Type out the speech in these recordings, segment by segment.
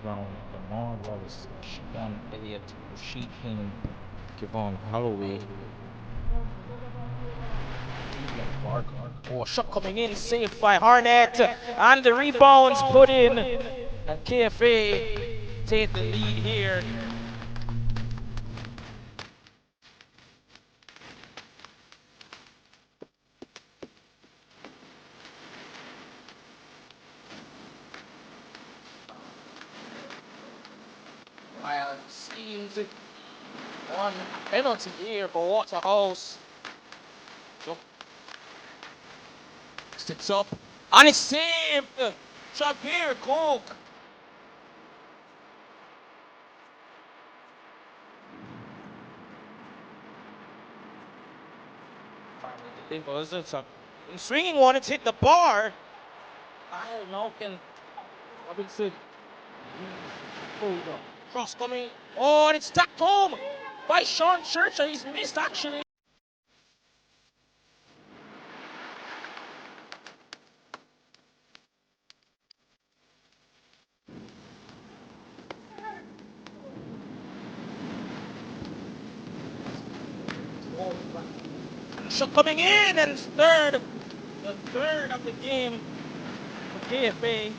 Round Lamar Wallace, Sean Elliott, Rashid Haynes, Kevon Holloway, oh, shot coming in, saved by Harnett, and the rebounds put in, and KFA take the lead here. Well, it seems one penalty here for Waterhouse. So, sits up, and it's saved! Shabir Cook. It was a swinging one, it's hit the bar. I don't know, can Robinson. Cross coming. Oh, and it's tapped home by Sean Churchill. He's missed actually. Shot coming in and the third of the game for KFA.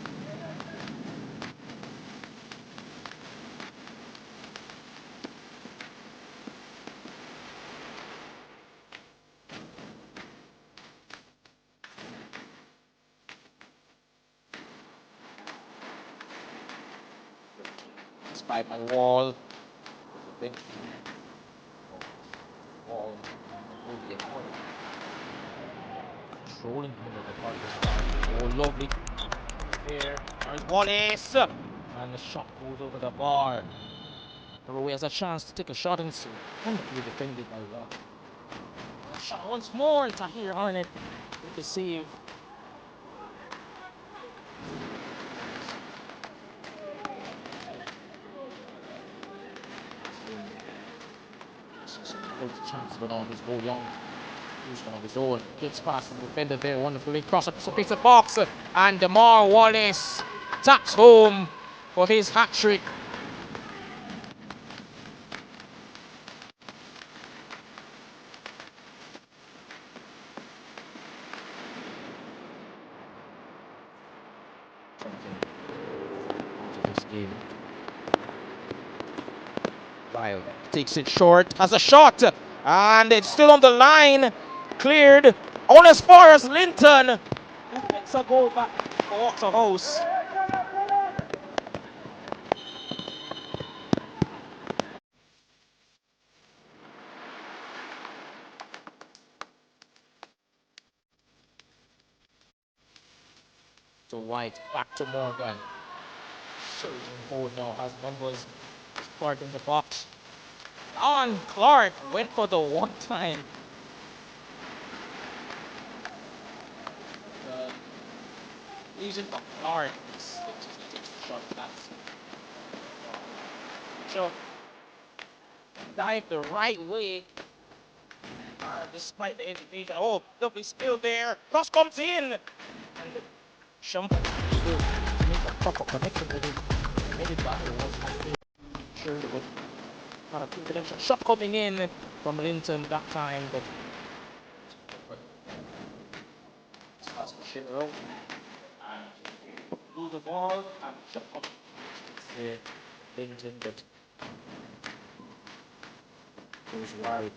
Despite my wall. Wall. Controlling the part. Oh, lovely. Here. There's Wallace. And the shot goes over the bar. He has a chance to take a shot and so wonderfully defended by Rock. Shot once more. Tahir Harnett with the save. Chance, but on his goal young. Houston on his own. Gets past the defender there wonderfully. Cross up, so picks a box. And DeMar Wallace taps home for his hat trick. This game. Lyle takes it short, has a shot, and it's still on the line. Cleared on as far as Linton. And gets a goal back for Waterhouse. To White, back to Morgan. Oh no, has numbers Clark in the box. On Clark went for the one time. Using for Clark. Shot pass. So dive the right way. Despite the indication. Oh, lovely still there. Cross comes in. And Shump will make a proper connection with it. Made it back. It was sure good. Not a good connection. Shot coming in from Linton that time, but lose the ball and shot coming. Linton, but goes wide.